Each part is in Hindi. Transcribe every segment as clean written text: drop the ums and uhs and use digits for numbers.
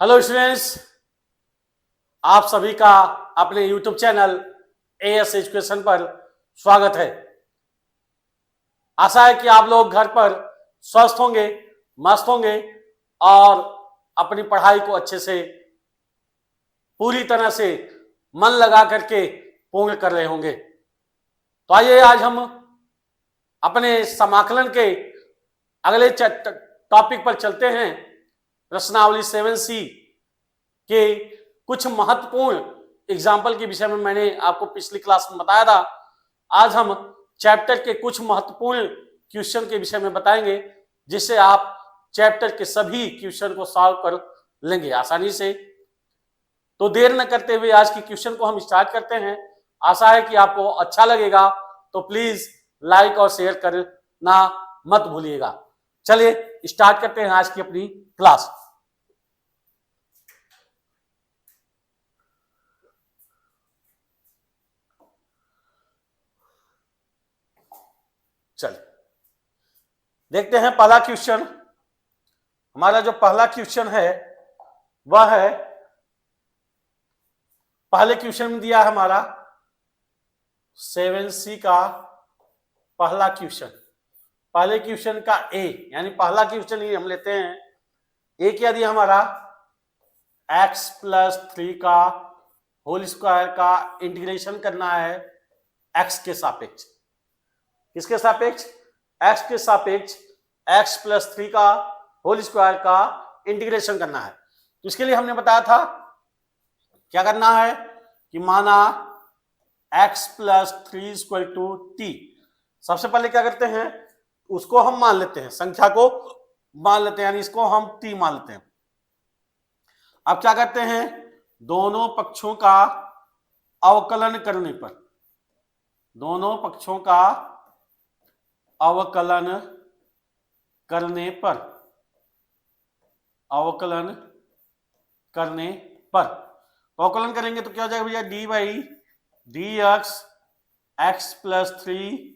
हेलो स्टूडेंट्स, आप सभी का अपने यूट्यूब चैनल एएस एजुकेशन पर स्वागत है। आशा है कि आप लोग घर पर स्वस्थ होंगे, मस्त होंगे और अपनी पढ़ाई को अच्छे से पूरी तरह से मन लगा करके पूर्ण कर रहे होंगे। तो आइए आज हम अपने समाकलन के अगले टॉपिक पर चलते हैं। प्रश्नावली 7C के कुछ महत्वपूर्ण एग्जाम्पल के विषय में मैंने आपको पिछली क्लास में बताया था। आज हम चैप्टर के कुछ महत्वपूर्ण क्वेश्चन के विषय में बताएंगे, जिससे आप चैप्टर के सभी क्वेश्चन को सॉल्व कर लेंगे आसानी से। तो देर न करते हुए आज की क्वेश्चन को हम स्टार्ट करते हैं। आशा है कि आपको अच्छा लगेगा, तो प्लीज लाइक और शेयर करना मत भूलिएगा। चलिए स्टार्ट करते हैं आज की अपनी क्लास। चलिए देखते हैं पहला क्वेश्चन। हमारा जो पहला क्वेश्चन है वह है, पहले क्वेश्चन में दिया है हमारा 7C का पहला क्वेश्चन। पहले क्वेश्चन का ए यानी पहला क्वेश्चन ही हम लेते हैं। ए क्या दिया हमारा, x+3 का होल स्क्वायर का इंटीग्रेशन करना है x के सापेक्ष। किसके सापेक्ष? x के सापेक्ष x+3 का होल स्क्वायर का इंटीग्रेशन करना है। तो इसके लिए हमने बताया था क्या करना है कि माना x+3 = t। सबसे पहले क्या करते हैं, उसको हम मान लेते हैं, संख्या को मान लेते हैं, यानी इसको हम t मान लेते हैं। अब क्या करते हैं, दोनों पक्षों का अवकलन करने पर, दोनों पक्षों का अवकलन करने पर, अवकलन करने पर अवकलन करेंगे तो क्या हो जाएगा भैया, d/dx x+3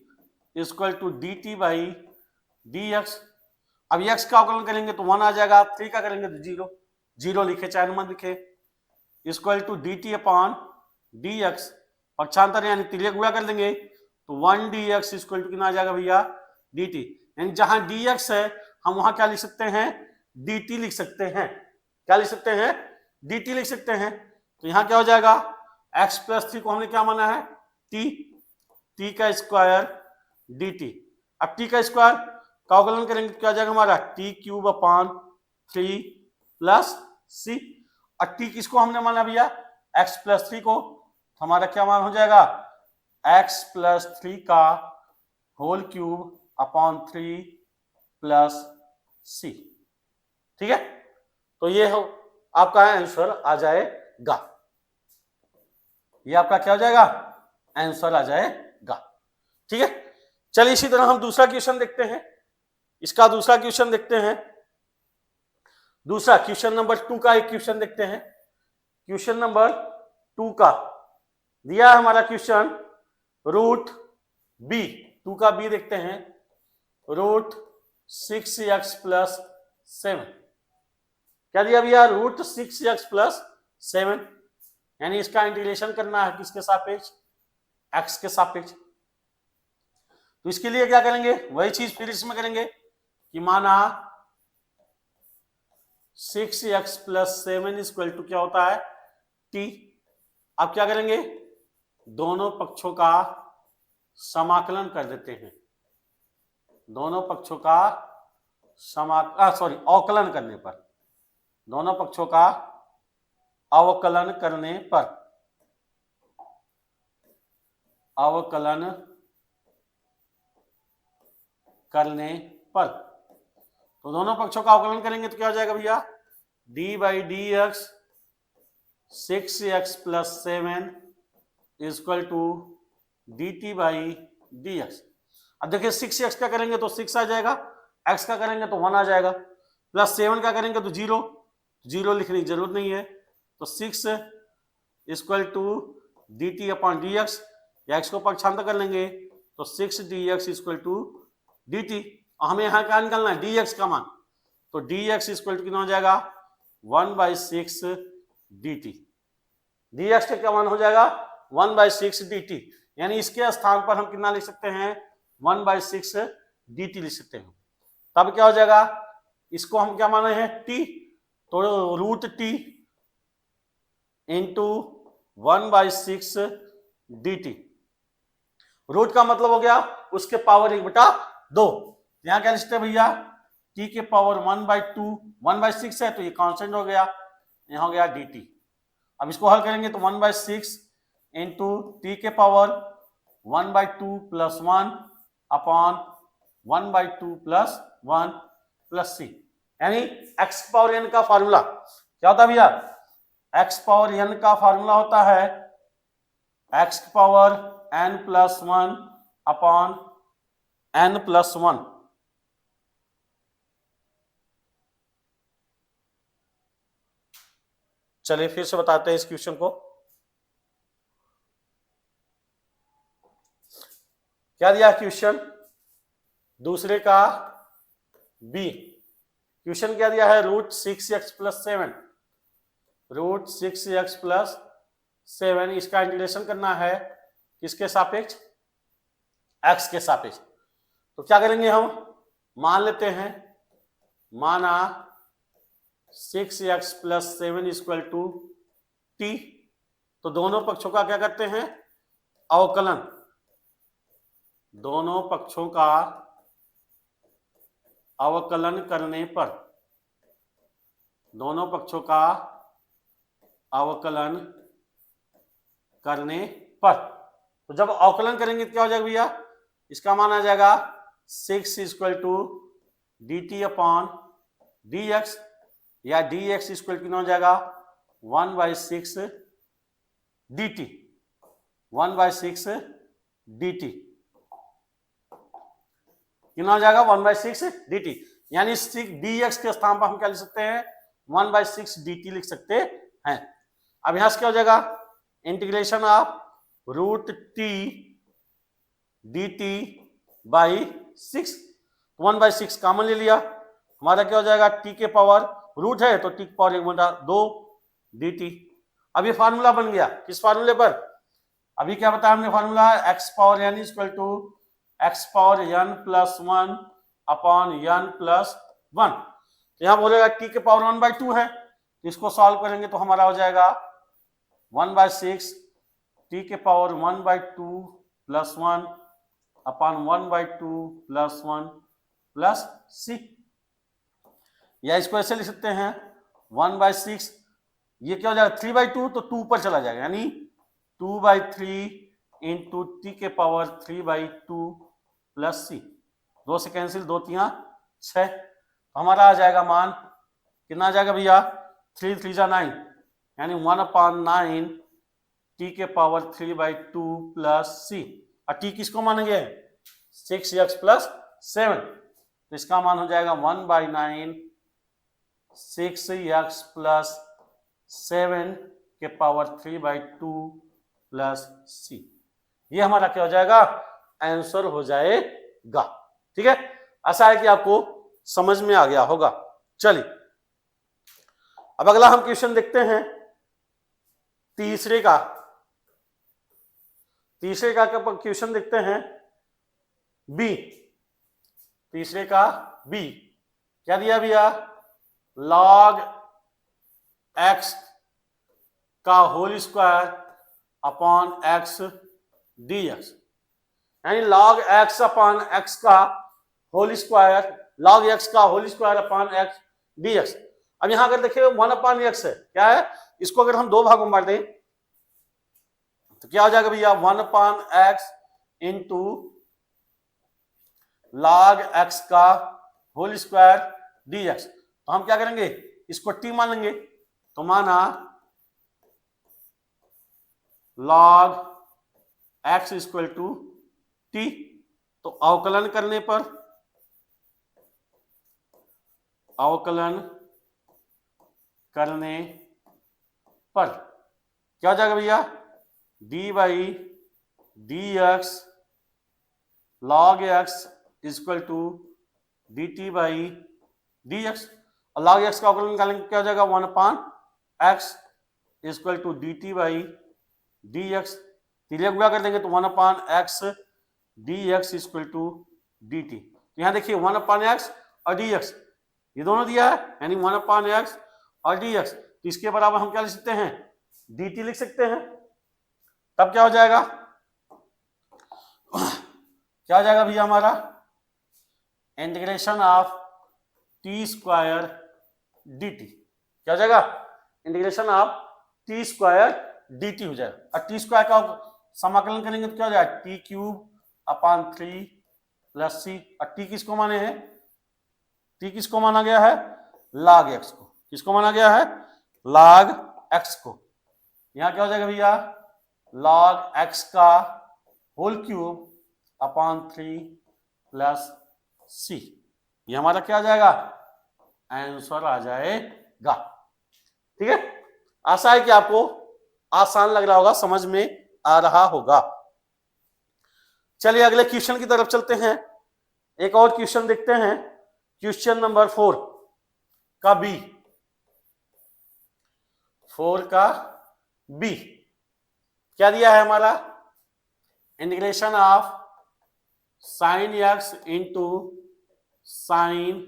= dt/dx। अब x का अवकलन करेंगे तो 1 आ जाएगा, 3 का करेंगे तो 0, 0 लिखे चाहे मत लिखे, =dt/dx। पक्षांतर यानी तिर्यक गुणा कर देंगे तो 1dx = कितना आ जाएगा भैया, dt। यानी जहां dx है हम वहां क्या लिख सकते हैं, dt लिख सकते हैं। क्या लिख सकते हैं, dt लिख सकते हैं। तो यहां क्या हो जाएगा, x+3 को हमने क्या माना है, t का स्क्वायर dt। अब t का स्क्वायर का अवकलन करेंगे तो क्या हो जाएगा हमारा, t³ + c। और t किसको हमने माना भैया, x+3 को। हमारा क्या मान हो जाएगा, x+3 का होल क्यूब अपॉन 3 + c। ठीक है, तो ये हो आपका आंसर आ जाएगा। ये आपका क्या हो जाएगा, आंसर आ जाएगा। ठीक है, चलिए इसी तरह हम दूसरा क्वेश्चन देखते हैं। इसका दूसरा क्वेश्चन देखते हैं। दूसरा क्वेश्चन नंबर 2 का एक क्वेश्चन देखते हैं। क्वेश्चन नंबर 2 का दिया है हमारा क्वेश्चन √b। 2 का b देखते हैं, √6x + 7। क्या दिया भैया, √6x + 7, यानी इसका इंटीग्रेशन करना है किसके सापेक्ष, x के सापेक्ष। तो इसके लिए क्या करेंगे, वही चीज फिर इसमें करेंगे कि माना 6x + 7 = क्या होता है, t। अब क्या करेंगे, दोनों पक्षों का समाकलन कर देते हैं। दोनों पक्षों का अवकलन करने पर, दोनों पक्षों का अवकलन करने पर, अवकलन करने पर, तो दोनों पक्षों का अवकलन करेंगे तो क्या हो जाएगा भैया, d/dx 6x + 7 = dt/dx। अब देखिए 6x का करेंगे तो 6 आ जाएगा, x का करेंगे तो 1 आ जाएगा, +7 का करेंगे तो 0, 0 लिखने की जरूरत नहीं है। तो 6 = dt/dx, या x को पक्षांतर कर लेंगे तो 6dx = dt। हमें यहाँ क्या निकालना है, dx का मान। तो dx = कितना हो जाएगा, 1/6 dt। dx का क्या मान हो जाएगा 1/6 dt, यानी इसके स्थान पर हम कितना लिख सकते हैं 1/6 dt लिख सकते हैं। तब क्या हो जाएगा, इसको हम क्या माने हैं t, तो root t into 1/6 dt। Root का मतलब हो गया उसके पावर 1/2। यहां क्या लिखते हैं भैया t के पावर 1/2, 1/6 है तो ये कांस्टेंट हो गया, यहां हो गया dt। अब इसको हल करेंगे तो 1/6 इंटू टी के power 1/2 plus 1 upon 1/2 plus 1 plus c, यानी x पावर n का फार्मूला क्या होता है भैया, x पावर n का फार्मूला होता है x power n plus 1 upon n plus 1। चलिए फिर से बताते हैं इस क्वेश्चन को। क्या दिया क्वेश्चन, दूसरे का बी। क्वेश्चन क्या दिया है, root 6x plus 7, root 6x plus 7, इसका इंटीग्रेशन करना है किसके सापेक्ष, x के सापेक्ष। तो क्या करेंगे हम, मान लेते हैं, माना 6x plus 7 equal to t, तो दोनों पक्षों का क्या करते हैं अवकलन, दोनों पक्षों का अवकलन करने पर, दोनों पक्षों का अवकलन करने पर, तो जब अवकलन करेंगे तो क्या हो जाएगा भैया, इसका मान आ जाएगा 6 equal to D T upon D X, या डी एक्स इक्वल टू हो जाएगा 1/6 डी टी, 1/6 डी टी कितना हो जाएगा 1/6 डी टी, यानी डी एक्स के स्थान पर हम क्या लिख सकते हैं 1/6 डी टी लिख सकते हैं। अब यहां से क्या हो जाएगा, integration of root T D T by 6, 1/6 common ले लिया, हमारा क्या हो जाएगा टी के पावर, रूट है तो टी के पावर 1/2 डी टी। अब ये फार्मूला बन गया किस फार्मूले पर, अभी क्या बताया हमने formula, X power N equal to X power N plus 1 upon N plus 1। तो यहां बोलेगा टी के पावर 1/2 है, तो इसको सॉल्व करेंगे तो हमारा हो जाएगा 1/6 टी के power 1/2 plus 1 upon 1/2 plus 1 plus c, या इसको ऐसे लिख सकते हैं 1/6, ये क्या हो जाएगा 3/2, तो 2 पर चला जाएगा, यानी 2/3 इंटू टी के पावर 3/2 प्लस सी, 2 से कैंसिल, 2 3 6, तो हमारा आ जाएगा मान कितना आ जाएगा भैया 3 3 जा 9, यानी 1/9 टी के पावर 3/2 प्लस सी। और टी किसको मानेंगे 6x प्लस 7, तो इसका मान हो जाएगा 1/9 6x प्लस 7 के पावर 3/2 प्लस सी, ये हमारा क्या हो जाएगा आंसर हो जाएगा। ठीक है, ऐसा है कि आपको समझ में आ गया होगा। चलिए अब अगला हम क्वेश्चन देखते हैं तीसरे का क्वेश्चन देखते हैं बी, तीसरे का बी क्या दिया भैया, लॉग एक्स का whole square upon X D X, यानी लॉग एक्स अपॉन एक्स का होल स्क्वायर, लॉग एक्स का whole square upon X D X. अब यहां अगर देखिए 1/x है, क्या है, इसको अगर हम दो भागों में बांट दें तो क्या हो जाएगा भैया 1/x इंटू लॉग एक्स का होल स्क्वायर डी एक्स। तो हम क्या करेंगे, इसको t मान लेंगे, तो माना log x equal to t, तो अवकलन करने पर क्या हो जाएगा भैया d/dx log x equal to dt/dx। और log x का अवकलन निकालेंगे क्या हो जाएगा 1/x equal to dt by dx। तिर्यक गुणा कर देंगे तो 1/x dx equal to dt। यहाँ देखिए 1/x और dx ये दोनों दिया है, यानी 1/x और dx, तो इसके बराबर हम क्या लिख सकते हैं dt लिख सकते हैं। तब क्या हो जाएगा, क्या हो जाएगा भैया हमारा integration of T square dt। क्या हो जाएगा integration of T square dt हो जाएगा। और टी स्क्वायर का समाकलन करेंगे तो क्या हो जाएगा टी क्यूब अपॉन 3 प्लस सी। और टी किसको माने हैं, टी किसको माना गया है log x को। किसको माना गया है log x को। यहां क्या हो जाएगा भैया log x का whole cube upon 3 plus c. ये हमारा क्या आ जाएगा आंसर आ जाएगा। ठीक है, आशा है कि आपको आसान लग रहा होगा, समझ में आ रहा होगा। चलिए अगले क्वेश्चन की तरफ चलते हैं। एक और क्वेश्चन देखते हैं, क्वेश्चन नंबर 4 का बी। 4 का बी क्या दिया है हमारा integration of sine x into sine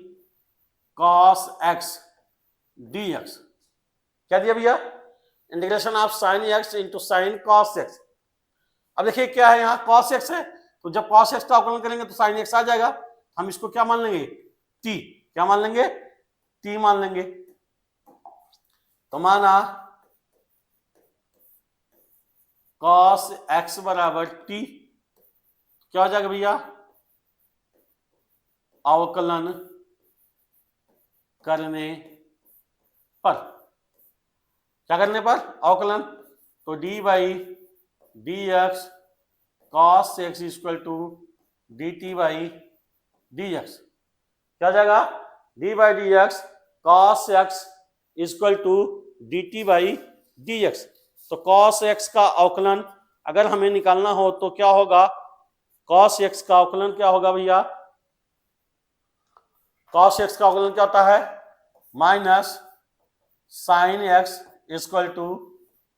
cos x D X. क्या दिया भैया integration of sine x into sine cos x. अब देखिए क्या है यहाँ कॉस एक्स है, तो जब कॉस एक्स का अवकलन करेंगे तो साइन एक्स आ जाएगा। हम इसको क्या मान लेंगे टी। क्या मान लेंगे टी मान लेंगे। तो माना कॉस एक्स बराबर टी, क्या हो जाएगा भैया अवकलन करने पर, क्या करने पर अवकलन, तो D by D X cos X equal to D T by D X. क्या हो जाएगा D by D X cos X equal to D T by D X. तो कॉस एक्स का अवकलन अगर हमें निकालना हो तो क्या होगा, कॉस एक्स का अवकलन क्या होगा भैया, कॉस एक्स का अवकलन क्या होता है minus sine x equal to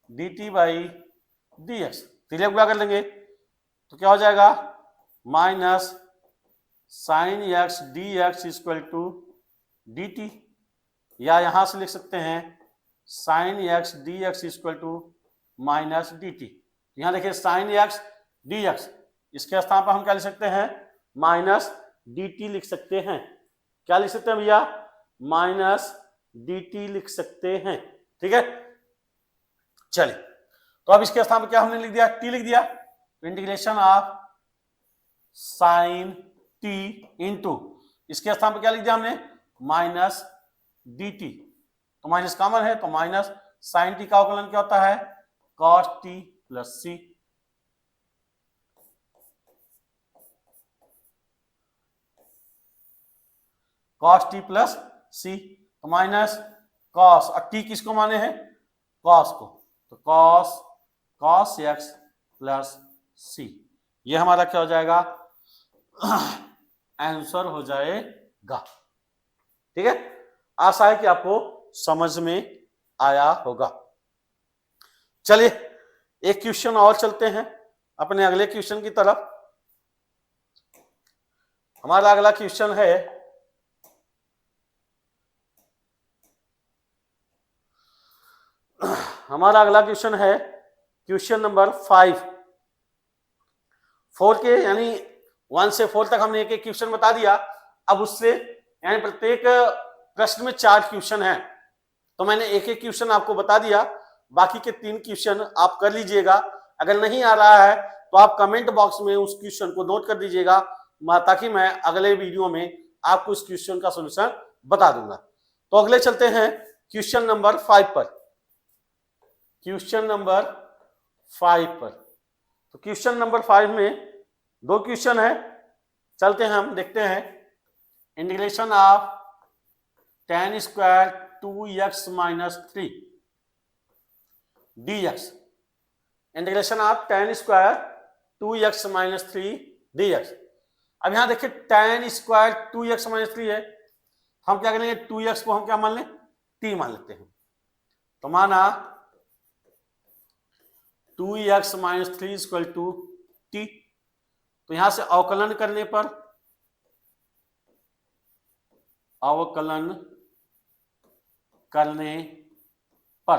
D T by D x. तिर्यक गुणा कर लेंगे तो क्या हो जाएगा minus sine x D x equal to D t, या यहां से लिख सकते हैं sine x D x equal to minus d t. यहां देखिए साइन एक्स डी एक्स, इसके स्थान पर हम क्या लिख सकते हैं माइनस डी टी लिख सकते हैं। क्या लिख सकते हैं भैया माइनस डी टी लिख सकते हैं। ठीक है, चलिए तो अब इसके स्थान पर क्या हमने लिख दिया टी लिख दिया। तो integration of sine T into इसके स्थान पर क्या लिख दिया हमने माइनस डी टी। तो माइनस कॉमन है तो माइनस साइन टी का अवकलन क्या होता है कॉस टी प्लस सी। कॉस टी प्लस सी, तो माइनस कॉस, और टी किसको माने हैं कॉस को, तो cos cos x plus c. ये हमारा क्या हो जाएगा आंसर हो जाएगा। ठीक है, आशा है कि आपको समझ में आया होगा। चलिए एक क्वेश्चन और चलते हैं अपने अगले क्वेश्चन की तरफ। हमारा अगला क्वेश्चन है क्वेश्चन नंबर 5। 4 के यानी 1 से 4 तक हमने एक एक क्वेश्चन बता दिया। अब उससे यानी प्रत्येक प्रश्न में 4 क्वेश्चन हैं, तो मैंने एक एक क्वेश्चन आपको बता दिया। बाकी के 3 क्वेश्चन आप कर लीजिएगा। अगर नहीं आ रहा है तो आप कमेंट बॉक्स में उस क्वेश्चन को नोट कर दीजिएगा, ताकि मैं अगले वीडियो में आपको इस क्वेश्चन का सॉल्यूशन बता दूंगा। तो अगले चलते हैं क्वेश्चन नंबर 5 पर। क्वेश्चन नंबर 5 पर, तो क्वेश्चन नंबर 5 में 2 क्वेश्चन है, चलते हैं हम देखते हैं। Integration of tan square 2x minus 3 dx। Integration of tan square 2x minus 3 dx। अब यहां देखिए tan स्क्वायर 2x माइनस 3 है, हम क्या करेंगे, 2x को हम क्या मान लें, t मान लेते हैं। तो माना 2x minus 3 equal to t। तो यहां से अवकलन करने पर, अवकलन करने पर,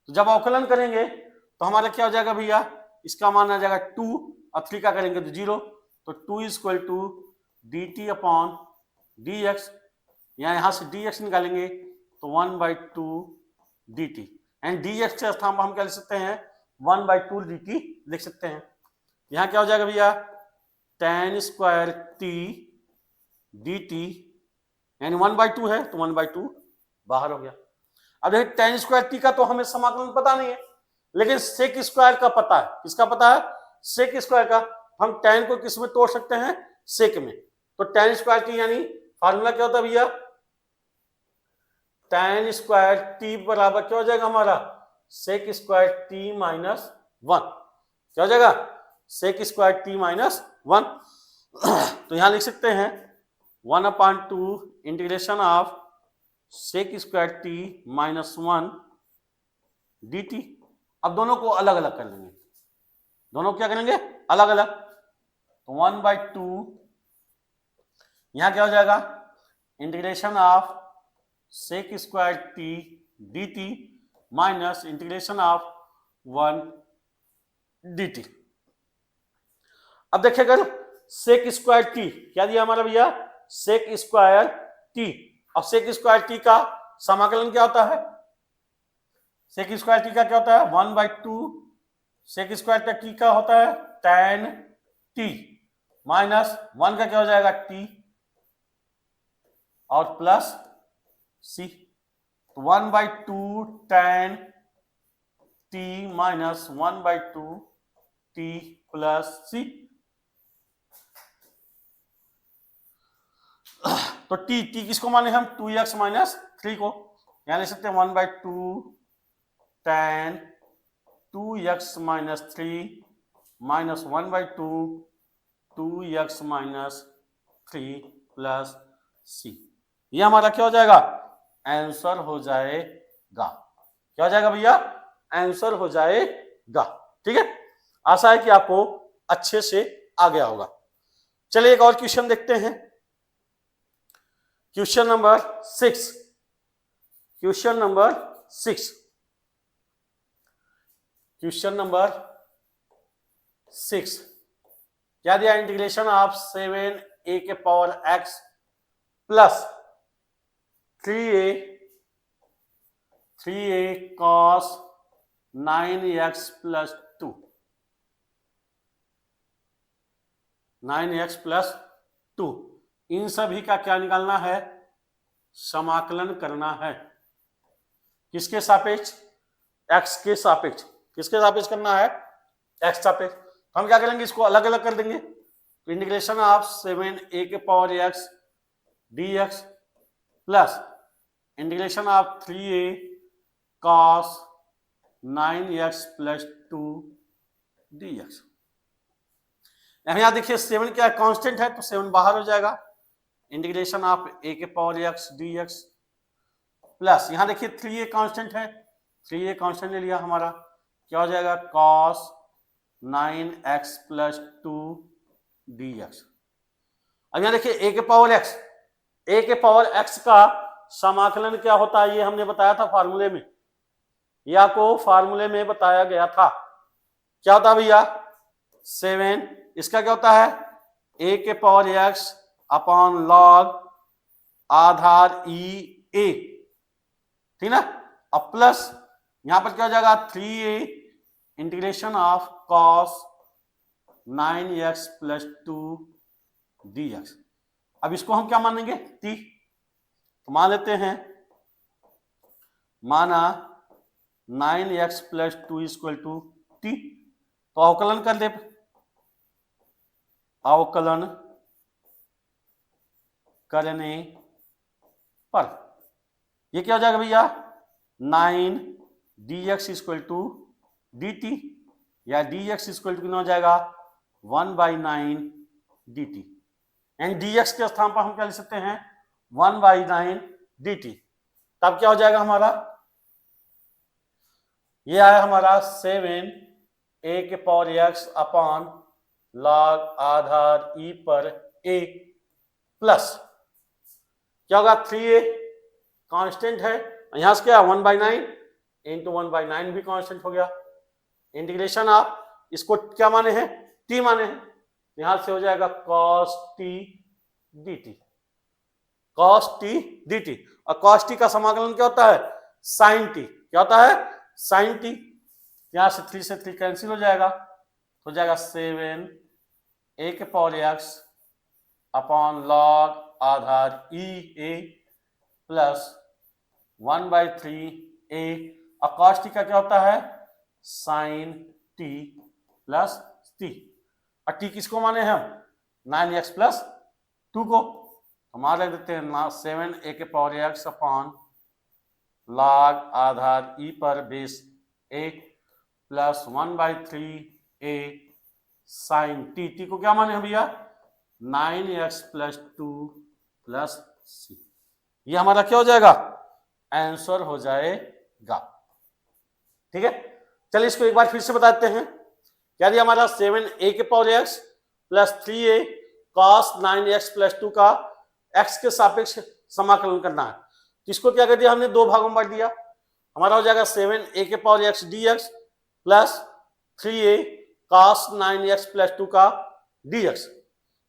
तो जब अवकलन करेंगे तो हमारा क्या हो जाएगा भैया, इसका मान आ जाएगा 2 और 3 का करेंगे तो 0। तो 2 equal to D T upon D X, यहां से dx निकालेंगे तो 1/2 dt, एंड dx के स्थान पर हम क्या लिख सकते हैं, 1/2 dt लिख सकते हैं। यहां क्या हो जाएगा भैया, tan स्क्वायर t dt, यानी 1/2 है तो 1/2 बाहर हो गया। अब देखिए tan स्क्वायर t का तो हमें समाकलन पता नहीं है, लेकिन सेक स्क्वायर का पता है। किसका पता है, सेक स्क्वायर का। हम tan को किस में तोड़ सकते हैं, सेक में। तो tan स्क्वायर t यानी फार्मूला क्या होता है भैया, tan स्क्वायर t बराबर क्या हो जाएगा हमारा, सेक स्क्वायर t माइनस 1। क्या हो जाएगा, सेक स्क्वायर t माइनस 1। तो यहां लिख सकते हैं 1/2 integration of sec square t minus 1 dt। अब दोनों को अलग अलग कर लेंगे, दोनों क्या करेंगे, अलग अलग। तो 1/2 यहां क्या हो जाएगा, integration of sec square t dt minus integration of 1 dt। अब देखिए, अगर सेक स्क्वायर t क्या दिया हमारा भैया, सेक स्क्वायर t। अब सेक स्क्वायर t का समाकलन क्या होता है, सेक स्क्वायर t का क्या होता है, 1/2 सेक स्क्वायर t का होता है tan t माइनस 1 का क्या हो जाएगा t और प्लस c। तो 1/2 tan t minus 1/2 t plus c। तो t किसको माने हम, 2x माइनस 3 को। यहां ले सकते हैं 1/2 tan 2x minus 3 minus 1/2 2x minus 3 plus c। ये हमारा क्या हो जाएगा, आंसर हो जाएगा। क्या हो जाएगा भैया, आंसर हो जाएगा। ठीक है, आशा है कि आपको अच्छे से आ गया होगा। चलिए एक और क्वेश्चन देखते हैं, question number 6। Question number 6, question number 6 क्या दिया, इंटीग्रेशन ऑफ 7a के power x plus 3a cos 9x plus 2, 9x plus 2, इन सभी का क्या निकालना है, समाकलन करना है। किसके सापेक्ष, x के सापेक्ष। किसके सापेक्ष करना है, x सापेक्ष। हम क्या करेंगे, इसको अलग अलग कर देंगे। तो इंटीग्रेशन ऑफ 7a के power x dx plus integration of 3a cos 9x plus 2 dx। यहां देखिए 7 क्या कांस्टेंट है, तो 7 बाहर हो जाएगा। इंटीग्रेशन ऑफ a के पावर x dx प्लस यहां देखिए 3a कांस्टेंट है, 3a कांस्टेंट ले लिया हमारा, क्या हो जाएगा cos 9x प्लस 2 dx। अब यहां देखिए a के पावर x, a के पावर x का समाकलन क्या होता है, ये हमने बताया था फार्मूले में, या को फार्मूले में बताया गया था। क्या होता है भैया, 7, इसका क्या होता है, a के power x upon log Aadhaar e a, ठीक ना। अब प्लस यहां पर क्या हो जाएगा 3a integration of cos 9x plus 2 dx। अब इसको हम क्या मानेंगे, t। तो मान लेते हैं, माना 9x plus 2 equal to t। तो अवकलन कर दे, अवकलन करने पर ये क्या हो जाएगा भैया, 9 dx इक्वल टू dt, या dx इक्वल टू कितना हो जाएगा 1/9 dt। एंड dx के स्थान पर हम क्या लिख सकते हैं 1/9 dt। तब क्या हो जाएगा हमारा, ये आया हमारा 7 a⁴x अपॉन log आधार e पर a प्लस क्या होगा 3a कांस्टेंट है, यहां से क्या 1/9 इंटू 1/9 भी कांस्टेंट हो गया। इंटीग्रेशन आप इसको क्या माने हैं, t माने हैं, यहां से हो जाएगा cos t dt, cos t dt। और cos t का समाकलन क्या होता है, sin t। क्या होता है, sin t। यहां से 3 से 3 कैंसिल हो जाएगा, हो जाएगा 7 a⁴x upon log Aadhaar e a plus 1/3a। और cos t का क्या होता है, sin t प्लस t। और t किसको माने हम, 9x प्लस 2 को, हमारे देते हैं 7 a⁴x अपॉन log आधार e पर base a plus 1/3a sin t। t को क्या माने हैं भैया, 9x प्लस 2 प्लस c। ये हमारा क्या हो जाएगा, आंसर हो जाएगा। ठीक है, चलिए इसको एक बार फिर से बताते हैं। क्या दिया हमारा 7a⁴x plus 3a cos 9x plus 2 का x के सापेक्ष समाकलन करना है। इसको क्या कर दिया हमने, दो भागों में बांट दिया, हमारा हो जाएगा 7a⁴x dx plus 3a cos 9x plus 2 का dx।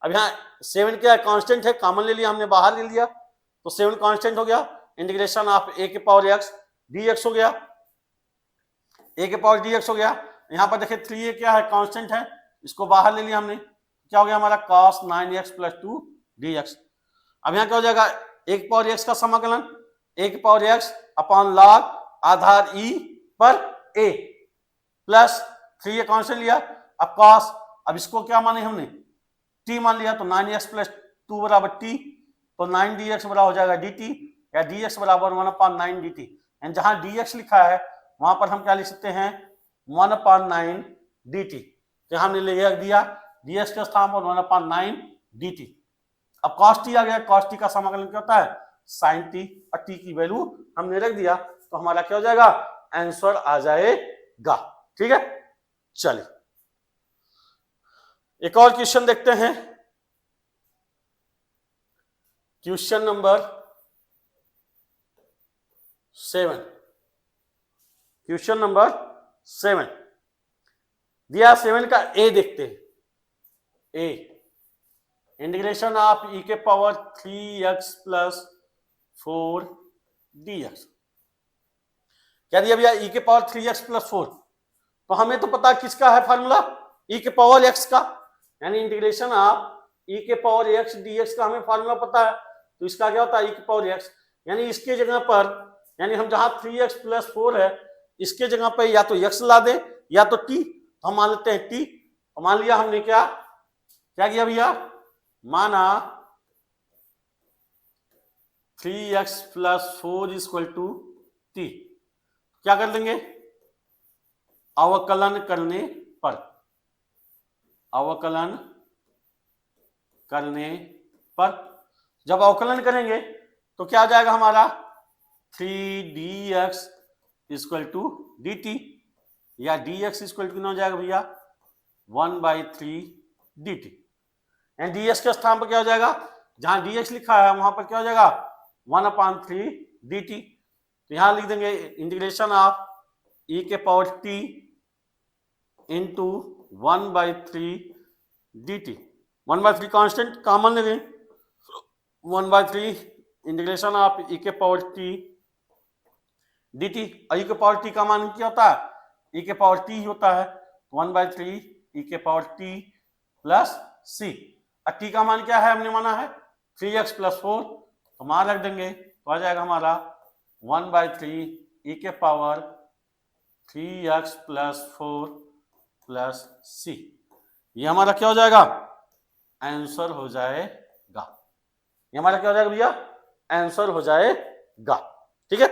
अब यहाँ 7 क्या है, कांस्टेंट है, कॉमन ले लिया हमने, बाहर ले लिया तो 7 कांस्टेंट हो गया। इंटीग्रेशन ऑफ a⁴x dx हो गया, a⁴ dx हो गया। यहाँ पर देखिए 3a क्या है, कांस्टेंट है, इसको बाहर ले लिया हमने, क्या हो गया हमारा cos 9x प्लस 2 dx। अब यहाँ क्या हो जाएगा, a⁴x का समाकलन a⁴x अपॉन log आधार e पर a प्लस 3a कांस्टेंट लिया, अब cos, अब इसको क्या माने हमने, t मान लिया, तो 9x प्लस 2 बराबर t, तो 9 dx बराबर हो जाएगा dt, या dx बराबर 1/9 dt। एंड जहां dx लिखा है वहां पर हम क्या लिख सकते हैं, 1/9 dt। तो हमने लिख दिया dx के स्थान पर 1/9 dt। अब cos t आ गया, cos t का समाकलन क्या होता है, sin t, और t की वैल्यू हमने रख दिया, तो हमारा क्या हो जाएगा, आंसर आ जाएगा। ठीक है, चलिए एक और क्वेश्चन देखते हैं। क्वेश्चन नंबर 7, क्वेश्चन नंबर 7 दिया, 7 का ए देखते हैं। A integration of e⁴x plus 4 dx। क्या दिया भैया, e⁴x प्लस 4, तो हमें तो पता किसका है फार्मूला, e⁴x का, यानी इंटीग्रेशन ऑफ e⁴x dx का हमें फार्मूला पता है, तो इसका क्या होता है e⁴x, यानी इसके जगह पर, यानी हम जहां 3x प्लस 4 है इसके जगह पर या तो x ला दे या तो t, तो हम मान लेते हैं t। तो मान लिया हमने क्या क्या किया भैया, माना 3x plus 4 equal to t। क्या कर देंगे, अवकलन करने पर, अवकलन करने पर जब अवकलन करेंगे तो क्या आ जाएगा हमारा 3dx इक्वल टू dt, या dx इक्वल टू कितना हो जाएगा भैया 1/3 dt। एंड dx के स्थान पर क्या हो जाएगा, जहां dx लिखा है वहां पर क्या हो जाएगा 1/3 dt। तो यहां लिख देंगे integration of e⁴t into 1/3 dt। 1/3 constant common ले लें, 1/3 integration of e⁴t dt। e⁴t का मान क्या होता है, e⁴t ही होता है, 1/3 e⁴t प्लस c। और t का मान क्या है, हमने माना है 3x प्लस 4, तो मान रख देंगे, तो आ जाएगा हमारा 1/3 e⁴3x प्लस 4 प्लस c। ये हमारा क्या हो जाएगा, आंसर हो जाएगा। ये हमारा क्या हो जाएगा भैया, आंसर हो जाएगा। ठीक है,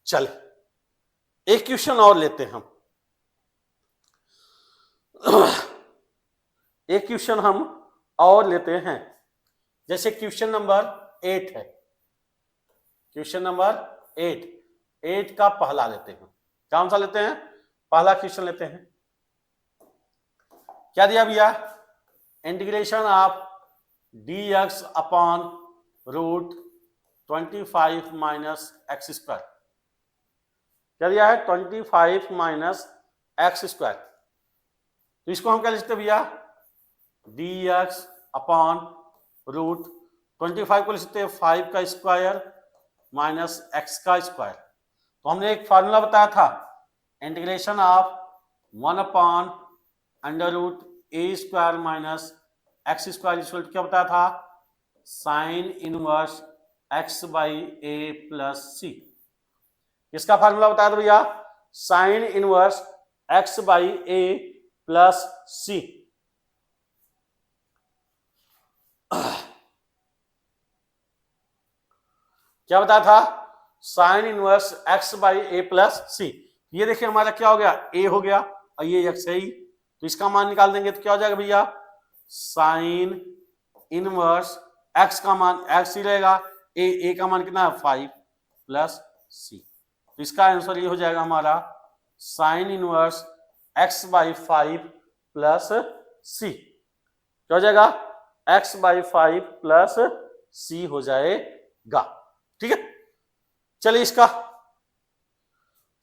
चले एक क्वेश्चन और लेते हैं हम। एक क्वेश्चन हम और लेते हैं, जैसे क्वेश्चन नंबर 8 है, क्वेश्चन नंबर 8 का पहला लेते हैं। कौन सा लेते हैं? पहला क्वेश्चन लेते हैं। क्या दिया भैया? Integration of dx upon root 25 minus x square. क्या दिया है? 25 माइनस एक्स स्क्वायर। तो इसको हम क्या लिखते हैं भैया? dx अपॉन रूट 25 को लिख सकते हैं 5 का स्क्वायर माइनस एक्स का स्क्वायर। तो हमने एक फार्मूला बताया था, integration of 1 upon under root a square minus x square equal to क्या बताया था? Sine inverse x by a plus c. इसका फार्मूला बताया था भैया, sine inverse x by a plus c. क्या बताया था? Sine inverse x by a plus c. ये देखिए हमारा क्या हो गया? ए हो गया और ये एक्स है ही, तो इसका मान निकाल देंगे तो क्या हो जाएगा भैया? साइन इनवर्स एक्स का मान एक्स ही रहेगा, ए का मान कितना है? 5 प्लस सी। तो इसका आंसर ये हो जाएगा हमारा sine inverse x by 5 plus c. क्या हो जाएगा? एक्स बाई 5 प्लस सी हो जाएगा। ठीक है, चलिए इसका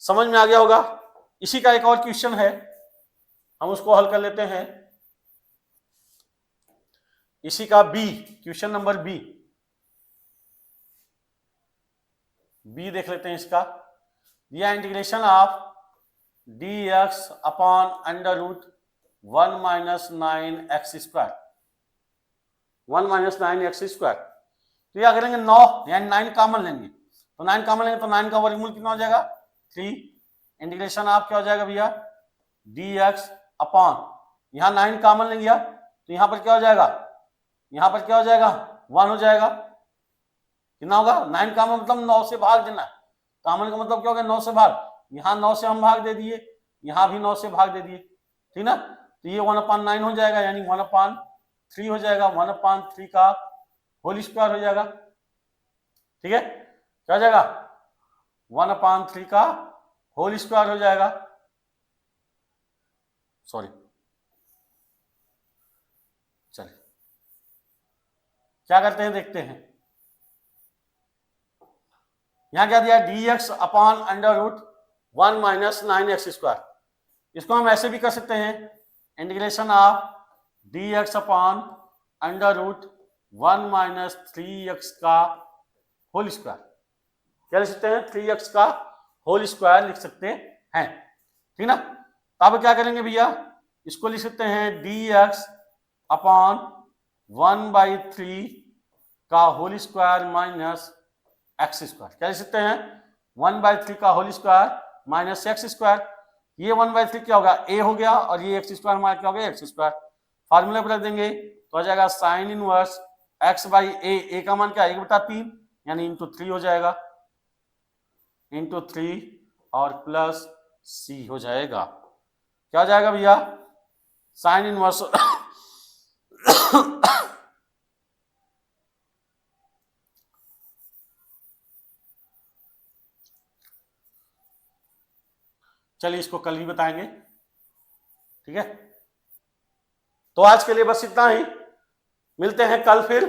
समझ में आ गया होगा। इसी का एक और क्वेश्चन है, हम उसको हल कर लेते हैं। इसी का बी, क्वेश्चन नंबर बी देख लेते हैं। इसका दिया integration of dx upon under root 1 minus 9 X square, 1 minus 9 X square. तो यह करेंगे 9 यानी 9 कॉमन लेंगे, तो 9 कॉमन लेंगे तो 9 का वर्गमूल कितना हो जाएगा? 3। इंटीग्रेशन ऑफ क्या हो जाएगा भैया? dx अपॉन, यहां 9 कॉमन लेंगे तो यहां पर क्या हो जाएगा? यहां पर क्या हो जाएगा? 1 हो जाएगा। कितना होगा? 9 कॉमन मतलब 9 से भाग देना। कॉमन का मतलब क्या होगा? 9 से भाग। यहां 9 से हम भाग दे दिए, यहां भी 9 से भाग दे दिए, ठीक ना? तो ये 1/9 हो जाएगा, यानी 1/3 हो जाएगा। 1/3 का होल स्क्वायर हो जाएगा। ठीक है, क्या हो जाएगा? 1/3 का होल स्क्वायर हो जाएगा। सॉरी, चलिए क्या करते हैं देखते हैं। यहां क्या दिया? dx upon under root 1 minus 9 X square. इसको हम ऐसे भी कर सकते हैं, integration of dx upon under root 1 minus 3x का होल स्क्वायर। क्या लिख सकते हैं? 3x का होल स्क्वायर लिख सकते हैं, ठीक ना? तो अब क्या करेंगे भैया? इसको लिख सकते हैं dx अपॉन 1/3 का whole square minus x square. क्या लिख सकते हैं? 1/3 का whole square minus x square. ये 1/3 क्या होगा? ए हो गया, और ये एक्स स्क्वायर हमारा क्या हो गया? X square. फार्मूले पर रख देंगे तो आ जाएगा साइन इनवर्स एक्स बाई ए का मान क्या है? 1/3 यानी इंटू 3 हो जाएगा, इंटू 3 और प्लस सी हो जाएगा। क्या हो जाएगा भैया? साइन इनवर्स चलिए इसको कल ही बताएंगे, ठीक है? तो आज के लिए बस इतना ही, मिलते हैं कल फिर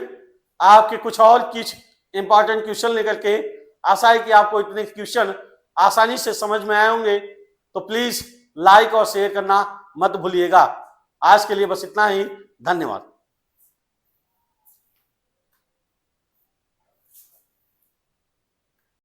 आपके कुछ और कुछ इंपॉर्टेंट क्वेश्चन लेकर के। आशा है कि आपको इतने क्वेश्चन आसानी से समझ में आए होंगे, तो प्लीज लाइक और शेयर करना मत भूलिएगा। आज के लिए बस इतना ही, धन्यवाद।